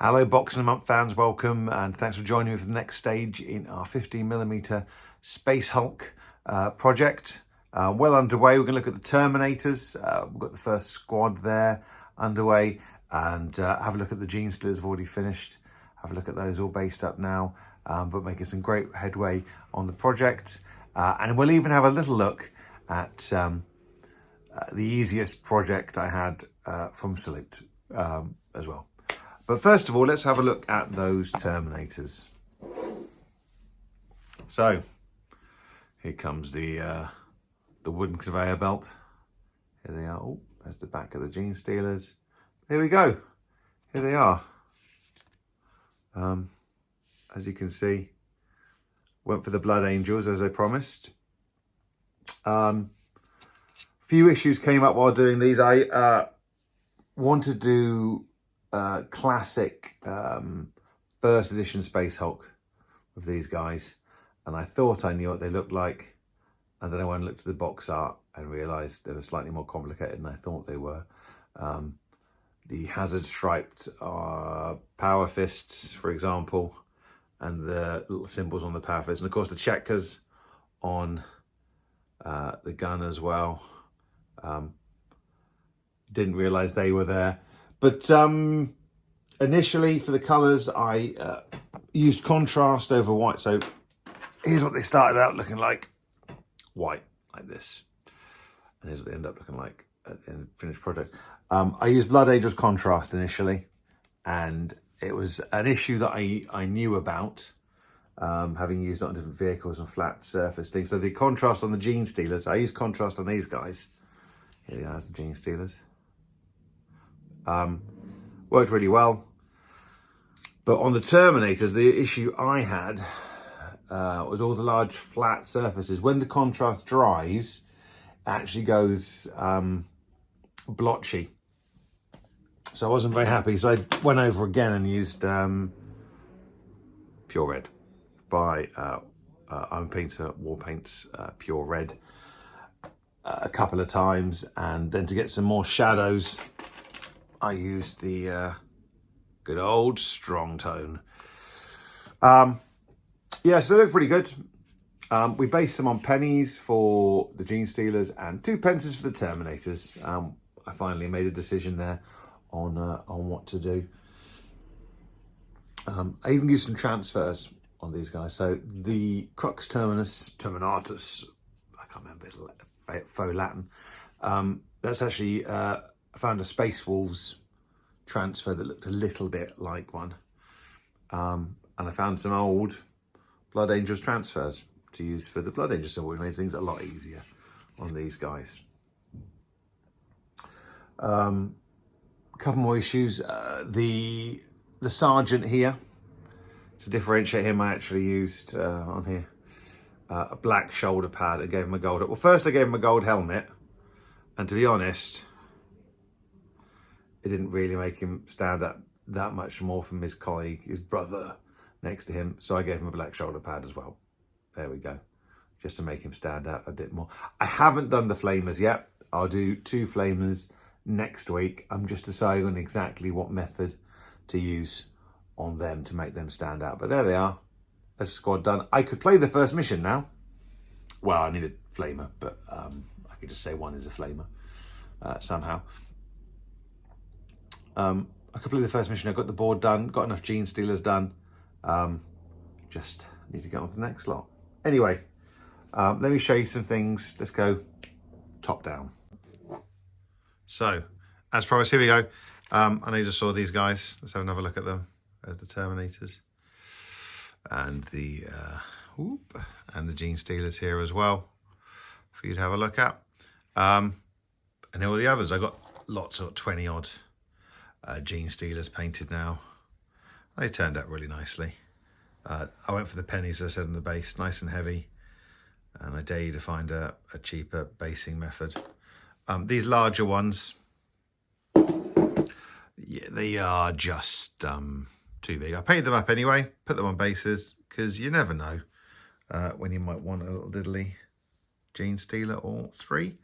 Hello Boxing a Month fans, welcome and thanks for joining me for the next stage in our 15mm Space Hulk project. Well underway. We're going to look at the Terminators. We've got the first squad there underway and have a look at the Gene Stealers. Have already finished. Have a look at those all based up now, but making some great headway on the project. And we'll even have a little look at the easiest project I had from Salute as well. But first of all, let's have a look at those Terminators. So, here comes the wooden conveyor belt. Here they are. Oh, there's the back of the Gene Stealers. Here we go. Here they are. As you can see, went for the Blood Angels as I promised. Few issues came up while doing these. I wanted to do classic first edition Space Hulk with these guys, and I thought I knew what they looked like, and then I went and looked at the box art and realized they were slightly more complicated than I thought they were. The hazard striped power fists, for example, and the little symbols on the power fists, and of course the checkers on the gun as well. Didn't realize they were there. But initially for the colours, I used contrast over white. So here's what they started out looking like. White, like this. And here's what they end up looking like at the end of the finished project. I used Blood Angels contrast initially. And it was an issue that I knew about, having used it on different vehicles and flat surface things. So the contrast on the Gene Stealers, I used contrast on these guys. Here are the Gene Stealers. Worked really well. But on the Terminators, the issue I had was all the large flat surfaces. When the contrast dries, it actually goes blotchy. So I wasn't very happy. So I went over again and used Pure Red by I'm Painter War Paints Pure Red a couple of times. And then to get some more shadows, I used the good old strong tone. Yeah, so they look pretty good. We based them on pennies for the Gene Stealers and 2 pences for the Terminators. I finally made a decision there on what to do. I even used some transfers on these guys. So the Crux Terminatus, I can't remember, it's faux Latin. That's actually, I found a Space Wolves transfer that looked a little bit like one. And I found some old Blood Angels transfers to use for the Blood Angels, so we made things a lot easier on these guys. A couple more issues. The Sergeant here, to differentiate him, I actually used on here a black shoulder pad and gave him a gold. Well, first I gave him a gold helmet, and to be honest, it didn't really make him stand up that much more from his colleague, his brother next to him. So I gave him a black shoulder pad as well. There we go. Just to make him stand out a bit more. I haven't done the flamers yet. I'll do 2 flamers next week. I'm just deciding on exactly what method to use on them to make them stand out. But there they are. That's a squad done. I could play the first mission now. Well, I need a flamer, but I could just say one is a flamer somehow. I completed the first mission. I got the board done, got enough Gene Stealers done. Just need to get on to the next lot. Anyway, let me show you some things. Let's go top down. So, as promised, here we go. I know you just saw these guys. Let's have another look at them. There's the Terminators and the Gene Stealers here as well for you to have a look at. And here are all the others. I got lots of 20 odd Gene Stealers painted now. They turned out really nicely. I went for the pennies, as I said, on the base, nice and heavy, and I dare you to find a cheaper basing method. These larger ones, yeah, they are just too big. I painted them up anyway, put them on bases, because you never know when you might want a little diddly Gene Stealer or 3.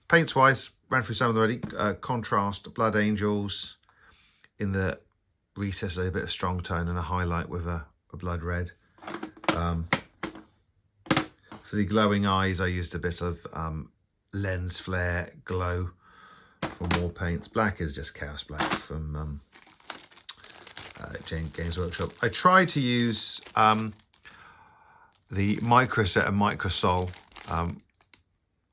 Paints wise, ran through some of them already. Contrast Blood Angels in the recess a bit of strong tone and a highlight with a blood red. For the glowing eyes, I used a bit of lens flare glow from War Paints. Black is just Chaos Black from Games Workshop. I tried to use the Microset and Microsol.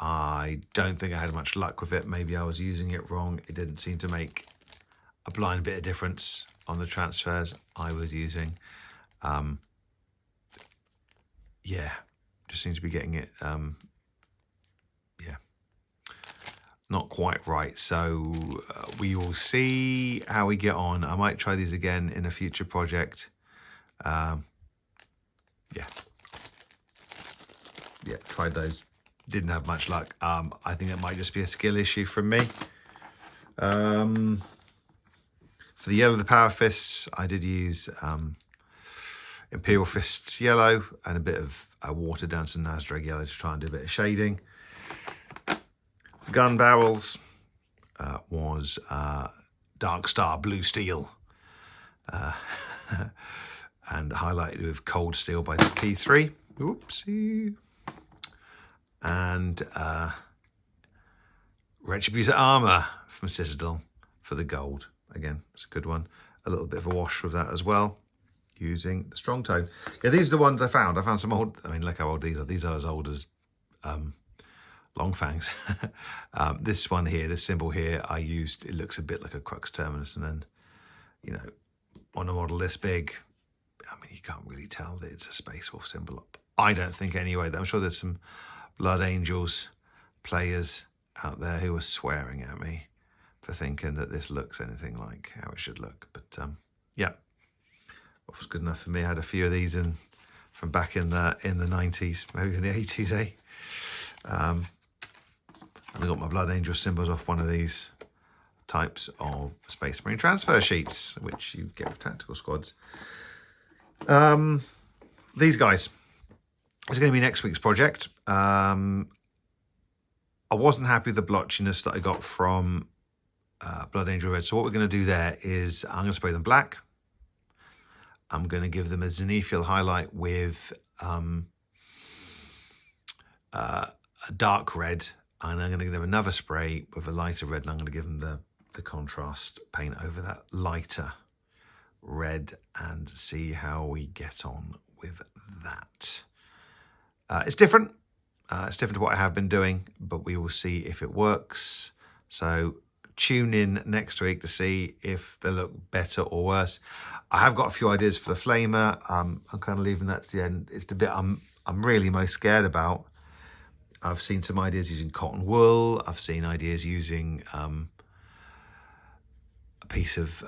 I don't think I had much luck with it. Maybe I was using it wrong. It didn't seem to make a blind bit of difference on the transfers I was using. Yeah, just seems to be getting it, yeah, not quite right. So we will see how we get on. I might try these again in a future project. Yeah, tried those. Didn't have much luck. I think it might just be a skill issue from me. For the yellow, the Power Fists, I did use Imperial Fists yellow and a bit of watered down some Nazdrag yellow to try and do a bit of shading. Gun barrels was Dark Star Blue Steel and highlighted with Cold Steel by the P3. Whoopsie. And Retributor Armor from Citadel for the gold. Again, it's a good one. A little bit of a wash with that as well, using the strong tone. Yeah, these are the ones I found. I found some old, I mean, look how old these are. These are as old as Long Fangs. This one here, this symbol here, I used, it looks a bit like a Crux Terminus. And then, you know, on a model this big, I mean, you can't really tell that it's a Space Wolf symbol. I don't think anyway. I'm sure there's some Blood Angels players out there who are swearing at me for thinking that this looks anything like how it should look. But yeah, what was good enough for me. I had a few of these from back in the 90s, maybe in the 80s, eh? And I got my Blood Angel symbols off one of these types of Space Marine transfer sheets, which you get with tactical squads. These guys. It's going to be next week's project. I wasn't happy with the blotchiness that I got from Blood Angel Red. So what we're going to do there is I'm going to spray them black. I'm going to give them a zenithial highlight with a dark red. And I'm going to give them another spray with a lighter red. And I'm going to give them the contrast paint over that lighter red and see how we get on with that. It's different. It's different to what I have been doing, but we will see if it works. So tune in next week to see if they look better or worse. I have got a few ideas for the flamer. I'm kind of leaving that to the end. It's the bit I'm really most scared about. I've seen some ideas using cotton wool. I've seen ideas using a piece of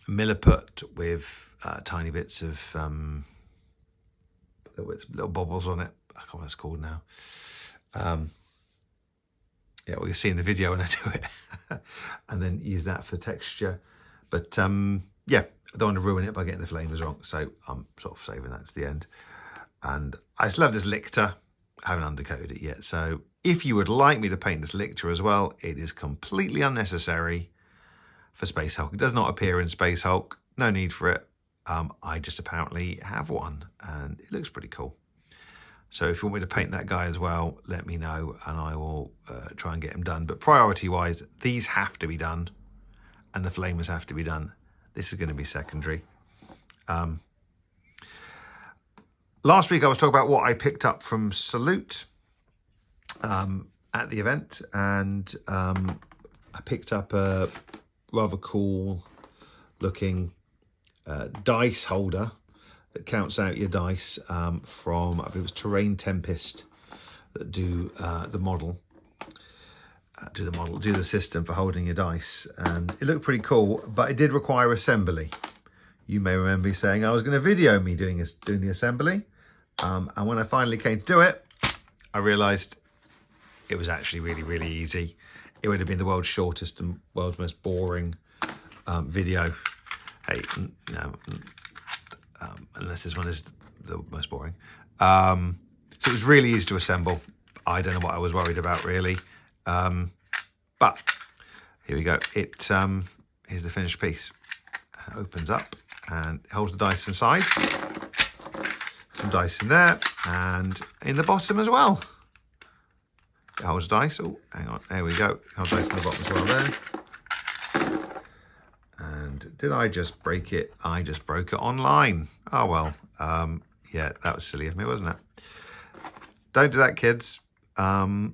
milliput with tiny bits of little bobbles on it. I can't remember what it's called now. Yeah, well, you'll see in the video when I do it. And then use that for texture. But yeah, I don't want to ruin it by getting the flamers wrong. So I'm sort of saving that to the end. And I still have this Lictor. I haven't undercoated it yet. So if you would like me to paint this Lictor as well, it is completely unnecessary for Space Hulk. It does not appear in Space Hulk. No need for it. I just apparently have one and it looks pretty cool. So if you want me to paint that guy as well, let me know and I will try and get him done. But priority wise, these have to be done and the flamers have to be done. This is going to be secondary. Last week I was talking about what I picked up from Salute at the event, and I picked up a rather cool looking dice holder that counts out your dice from, I believe it was Terrain Tempest that do the model. Do the system for holding your dice, and it looked pretty cool, but it did require assembly. You may remember me saying I was going to video me doing the assembly, and when I finally came to do it, I realized it was actually really easy. It would have been the world's shortest and world's most boring video. Hey, no, unless this one is the most boring. So it was really easy to assemble. I don't know what I was worried about really. But here we go. Here's the finished piece. It opens up and holds the dice inside. Some dice in there and in the bottom as well. It holds dice. Oh, hang on. There we go. Holds dice in the bottom as well there. And did I just break it? I just broke it online. Oh, well. Yeah, that was silly of me, wasn't it? Don't do that, kids. Well,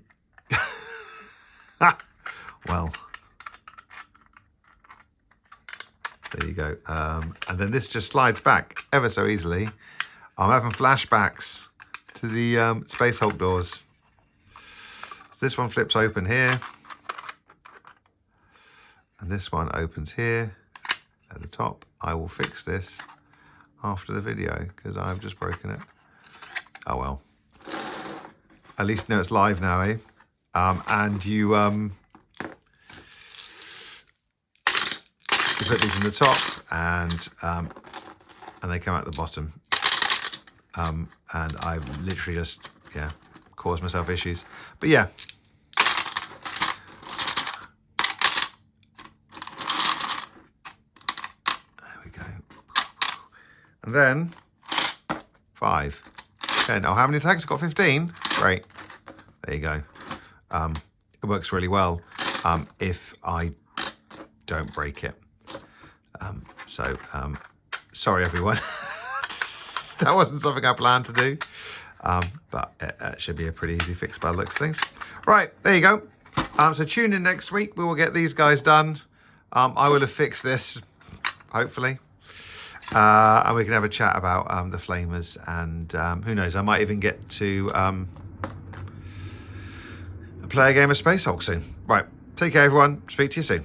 there you go. And then this just slides back ever so easily. I'm having flashbacks to the Space Hulk doors. So this one flips open here. And this one opens here at the top. I will fix this after the video because I've just broken it. Oh well. At least you know it's live now, eh? And you put these in the top and they come out the bottom. And I've literally just, yeah, caused myself issues. But yeah. There we go. And then 5, 10. Oh, how many tags? I've got 15. Great. There you go. It works really well if I don't break it. Sorry everyone. That wasn't something I planned to do. But it should be a pretty easy fix by the looks of things. Right, there you go. So tune in next week. We will get these guys done. I will have fixed this, hopefully. And we can have a chat about the flamers. And who knows, I might even get to play a game of Space Hulk soon. Right, take care everyone. Speak to you soon.